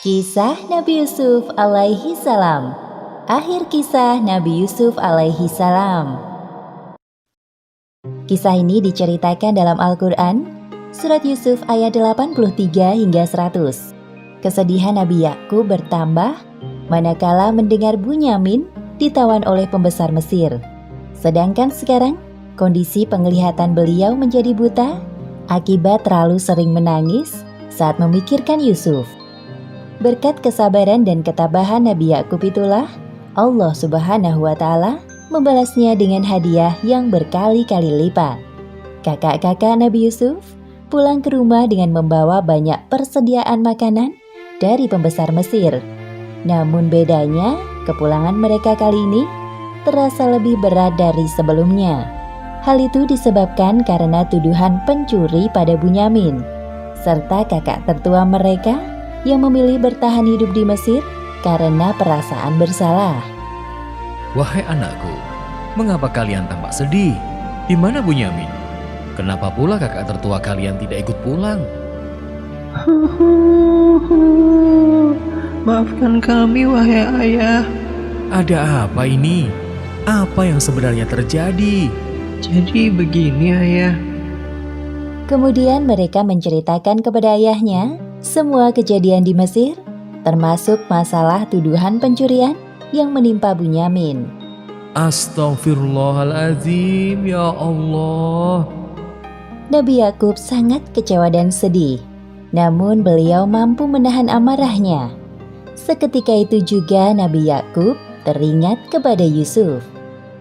Kisah Nabi Yusuf alaihi salam. Akhir kisah Nabi Yusuf alaihi salam. Kisah ini diceritakan dalam Al-Quran, Surat Yusuf ayat 83 hingga 100. Kesedihan Nabi Yakub bertambah manakala mendengar Bunyamin ditawan oleh pembesar Mesir. Sedangkan sekarang, kondisi penglihatan beliau menjadi buta akibat terlalu sering menangis saat memikirkan Yusuf. Berkat kesabaran dan ketabahan Nabi Yakub itulah Allah Subhanahu wa Ta'ala membalasnya dengan hadiah yang berkali-kali lipat. Kakak-kakak Nabi Yusuf pulang ke rumah dengan membawa banyak persediaan makanan dari pembesar Mesir. Namun bedanya, kepulangan mereka kali ini terasa lebih berat dari sebelumnya. Hal itu disebabkan karena tuduhan pencuri pada Bunyamin, serta kakak tertua mereka yang memilih bertahan hidup di Mesir karena perasaan bersalah. Wahai anakku, mengapa kalian tampak sedih? Di mana Bunyamin? Kenapa pula kakak tertua kalian tidak ikut pulang? Maafkan kami, wahai ayah. Ada apa ini? Apa yang sebenarnya terjadi? Jadi begini, ayah. Kemudian mereka menceritakan kepada ayahnya semua kejadian di Mesir, termasuk masalah tuduhan pencurian yang menimpa Bunyamin. Astaghfirullahaladzim, ya Allah. Nabi Yakub sangat kecewa dan sedih, namun beliau mampu menahan amarahnya. Seketika itu juga Nabi Yakub teringat kepada Yusuf.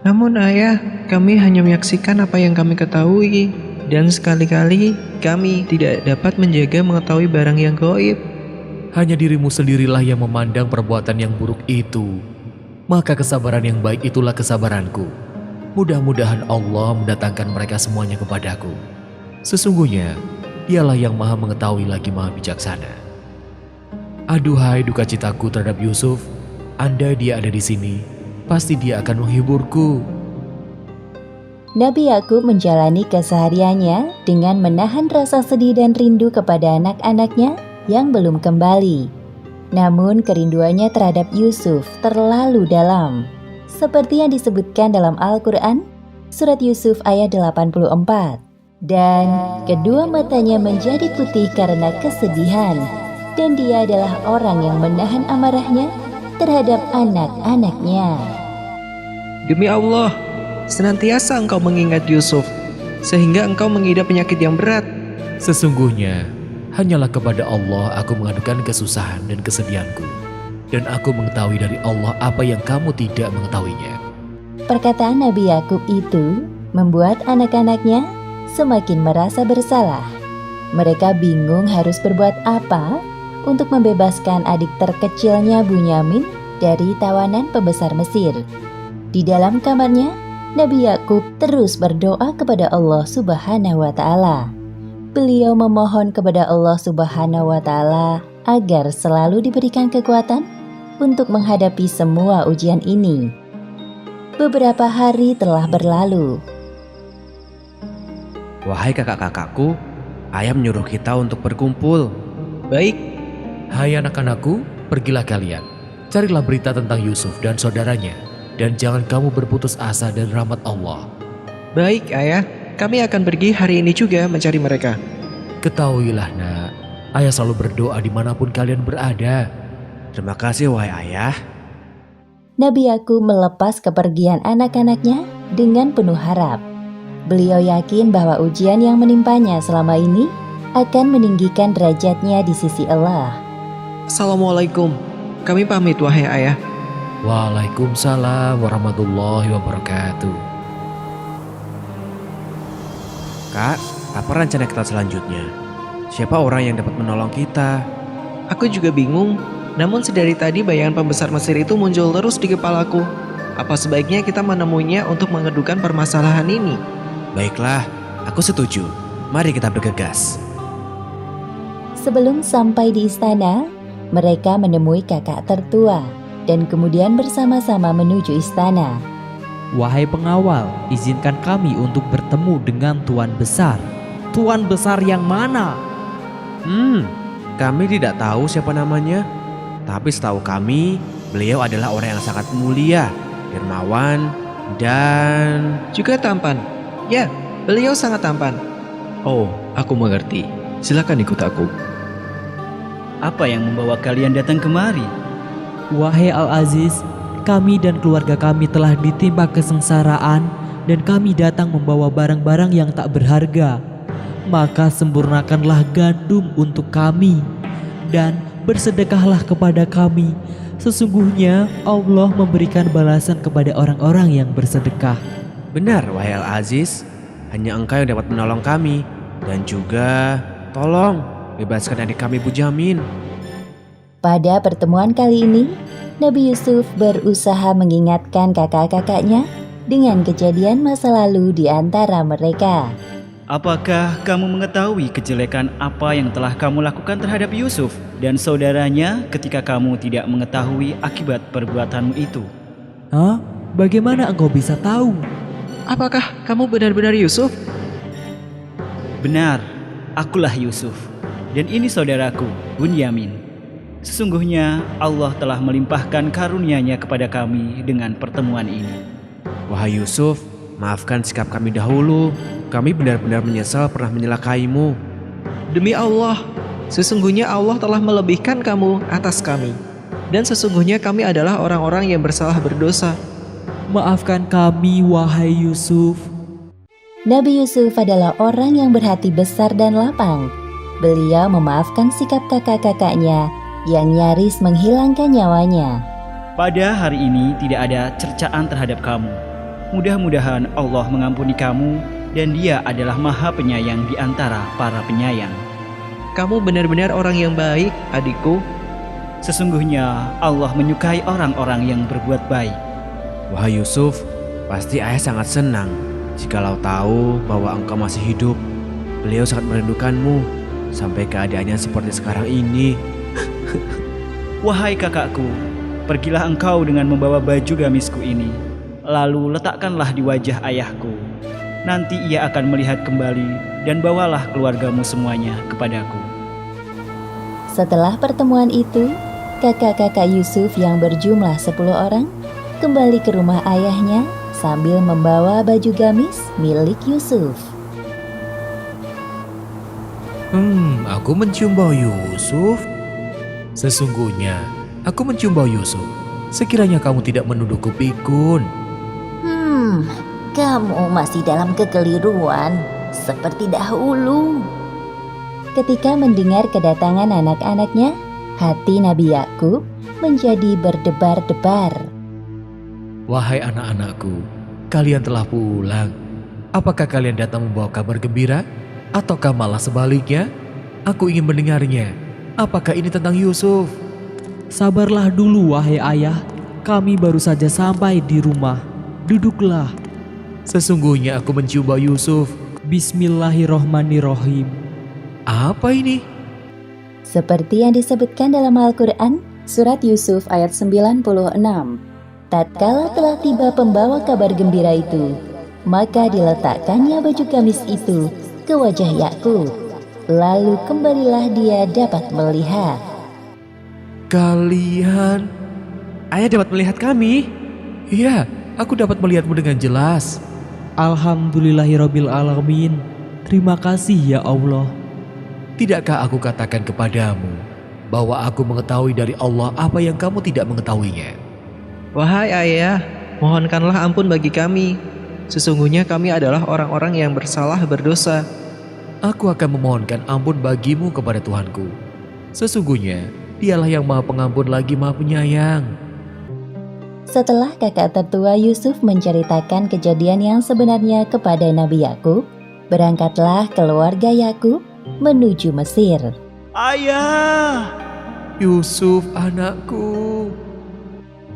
Namun ayah, kami hanya menyaksikan apa yang kami ketahui. Dan sekali-kali kami tidak dapat menjaga mengetahui barang yang gaib. Hanya dirimu sendirilah yang memandang perbuatan yang buruk itu. Maka kesabaran yang baik itulah kesabaranku. Mudah-mudahan Allah mendatangkan mereka semuanya kepadaku. Sesungguhnya, Dialah yang maha mengetahui lagi maha bijaksana. Aduhai duka citaku terhadap Yusuf, andai dia ada di sini, pasti dia akan menghiburku. Nabi Yakub menjalani kesehariannya dengan menahan rasa sedih dan rindu kepada anak-anaknya yang belum kembali. Namun kerinduannya terhadap Yusuf terlalu dalam. Seperti yang disebutkan dalam Al-Quran, Surat Yusuf ayat 84. Dan kedua matanya menjadi putih karena kesedihan, dan dia adalah orang yang menahan amarahnya terhadap anak-anaknya. Demi Allah, senantiasa engkau mengingat Yusuf, sehingga engkau mengidap penyakit yang berat. Sesungguhnya, hanyalah kepada Allah aku mengadukan kesusahan dan kesedihanku. Dan aku mengetahui dari Allah apa yang kamu tidak mengetahuinya. Perkataan Nabi Yakub itu membuat anak-anaknya semakin merasa bersalah. Mereka bingung harus berbuat apa untuk membebaskan adik terkecilnya Bunyamin dari tawanan pembesar Mesir. Di dalam kamarnya, Nabi Yakub terus berdoa kepada Allah Subhanahu wa Ta'ala. Beliau memohon kepada Allah Subhanahu wa Ta'ala agar selalu diberikan kekuatan untuk menghadapi semua ujian ini. Beberapa hari telah berlalu. Wahai kakak-kakakku, ayah menyuruh kita untuk berkumpul. Baik, Hai anak-anakku, pergilah kalian. Carilah berita tentang Yusuf dan saudaranya. Dan jangan kamu berputus asa dari rahmat Allah. baik ayah. Kami akan pergi hari ini juga mencari mereka. Ketahuilah nak, ayah selalu berdoa dimanapun kalian berada. Terima kasih wahai ayah. Nabi Yakub melepas kepergian anak-anaknya dengan penuh harap. Beliau yakin bahwa ujian yang menimpanya selama ini akan meninggikan derajatnya di sisi Allah. Assalamualaikum. Kami pamit wahai ayah. Waalaikumsalam warahmatullahi wabarakatuh. Kak, apa rencana kita selanjutnya? Siapa orang yang dapat menolong kita? Aku juga bingung. Namun sedari tadi bayangan pembesar Mesir itu muncul terus di kepalaku. Apa sebaiknya kita menemuinya untuk mengedukan permasalahan ini? Baiklah, aku setuju. Mari kita bergegas. Sebelum sampai di istana, mereka menemui kakak tertua dan kemudian bersama-sama menuju istana. Wahai pengawal, izinkan kami untuk bertemu dengan Tuan Besar. tuan besar yang mana? Kami tidak tahu siapa namanya. Tapi setahu kami, beliau adalah orang yang sangat mulia, dermawan, dan... Juga tampan. Ya, beliau sangat tampan. Oh, aku mengerti. Silakan ikut aku. Apa yang membawa kalian datang kemari? Wahai Al-Aziz, kami dan keluarga kami telah ditimpa kesengsaraan dan kami datang membawa barang-barang yang tak berharga. Maka sempurnakanlah gandum untuk kami dan bersedekahlah kepada kami. Sesungguhnya Allah memberikan balasan kepada orang-orang yang bersedekah. Benar, wahai Al-Aziz, hanya engkau yang dapat menolong kami. Dan juga, tolong bebaskan adik kami Bujamin. Pada pertemuan kali ini, Nabi Yusuf berusaha mengingatkan kakak-kakaknya dengan kejadian masa lalu di antara mereka. Apakah kamu mengetahui kejelekan apa yang telah kamu lakukan terhadap Yusuf dan saudaranya ketika kamu tidak mengetahui akibat perbuatanmu itu? Hah? Bagaimana engkau bisa tahu? Apakah kamu benar-benar Yusuf? Benar, akulah Yusuf. Dan ini saudaraku, Bunyamin. Sesungguhnya Allah telah melimpahkan karunia-Nya kepada kami dengan pertemuan ini. Wahai Yusuf, maafkan sikap kami dahulu. Kami benar-benar menyesal pernah menyelakaimu. Demi Allah, sesungguhnya Allah telah melebihkan kamu atas kami. Dan sesungguhnya kami adalah orang-orang yang bersalah berdosa. Maafkan kami, wahai Yusuf. Nabi Yusuf adalah orang yang berhati besar dan lapang. Beliau memaafkan sikap kakak-kakaknya yang nyaris menghilangkan nyawanya. Pada hari ini tidak ada cercaan terhadap kamu. Mudah-mudahan Allah mengampuni kamu dan Dia adalah Maha Penyayang di antara para penyayang. Kamu benar-benar orang yang baik, adikku. Sesungguhnya Allah menyukai orang-orang yang berbuat baik. Wahai Yusuf, pasti ayah sangat senang jikalau tahu bahwa engkau masih hidup. Beliau sangat merindukanmu sampai keadaannya seperti sekarang ini. Wahai kakakku, pergilah engkau dengan membawa baju gamisku ini. Lalu letakkanlah di wajah ayahku. Nanti ia akan melihat kembali dan bawalah keluargamu semuanya kepadaku. Setelah pertemuan itu, kakak-kakak Yusuf yang berjumlah 10 orang kembali ke rumah ayahnya sambil membawa baju gamis milik Yusuf. Aku mencium bau Yusuf. Sesungguhnya, aku mencium bau Yusuf. Sekiranya kamu tidak menuduhku pikun. Kamu masih dalam kekeliruan seperti dahulu. Ketika mendengar kedatangan anak-anaknya, hati Nabi Yakub menjadi berdebar-debar. Wahai anak-anakku, kalian telah pulang. Apakah kalian datang membawa kabar gembira? Ataukah malah sebaliknya? Aku ingin mendengarnya. Apakah ini tentang Yusuf? Sabarlah dulu, wahai ayah. Kami baru saja sampai di rumah. Duduklah. Sesungguhnya aku mencium bau Yusuf. Bismillahirrohmanirrohim. Apa ini? Seperti yang disebutkan dalam Al-Quran, surat Yusuf ayat 96. Tatkala telah tiba pembawa kabar gembira itu, maka diletakkannya baju gamis itu ke wajah Yakub. Lalu kembalilah dia dapat melihat. Kalian? Ayah dapat melihat kami. Iya, aku dapat melihatmu dengan jelas. Alhamdulillahirabbil alamin. Terima kasih ya Allah. Tidakkah aku katakan kepadamu bahwa aku mengetahui dari Allah apa yang kamu tidak mengetahuinya? Wahai ayah, mohonkanlah ampun bagi kami. Sesungguhnya kami adalah orang-orang yang bersalah berdosa. Aku akan memohonkan ampun bagimu kepada Tuhanku. Sesungguhnya Dialah yang Maha Pengampun lagi Maha Penyayang. Setelah kakak tertua Yusuf menceritakan kejadian yang sebenarnya kepada Nabi Yakub, berangkatlah keluarga Yakub menuju Mesir. Ayah! Yusuf anakku.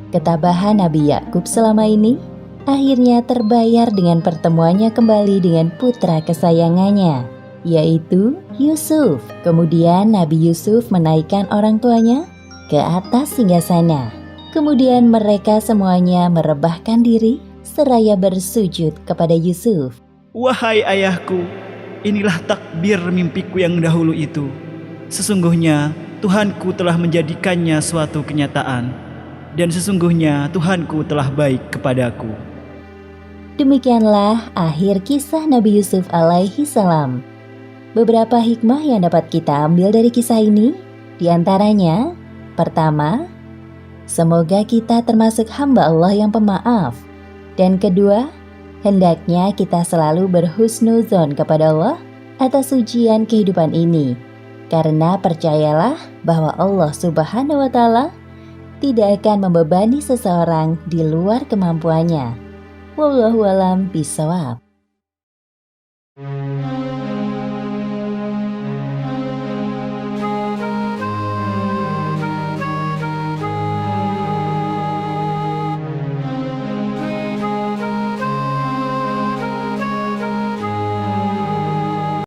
Ketabahan Nabi Yakub selama ini akhirnya terbayar dengan pertemuannya kembali dengan putra kesayangannya, yaitu Yusuf. Kemudian Nabi Yusuf menaikkan orang tuanya ke atas singgasana. Kemudian mereka semuanya merebahkan diri seraya bersujud kepada Yusuf. Wahai ayahku, inilah takbir mimpiku yang dahulu itu. Sesungguhnya Tuhanku telah menjadikannya suatu kenyataan, dan sesungguhnya Tuhanku telah baik kepadaku. Demikianlah akhir kisah Nabi Yusuf alaihi salam. Beberapa hikmah yang dapat kita ambil dari kisah ini, di antaranya, pertama, semoga kita termasuk hamba Allah yang pemaaf. Dan kedua, hendaknya kita selalu berhusnuzon kepada Allah atas ujian kehidupan ini. Karena percayalah bahwa Allah Subhanahu wa Ta'ala tidak akan membebani seseorang di luar kemampuannya. Wallahu a'lam bishawab.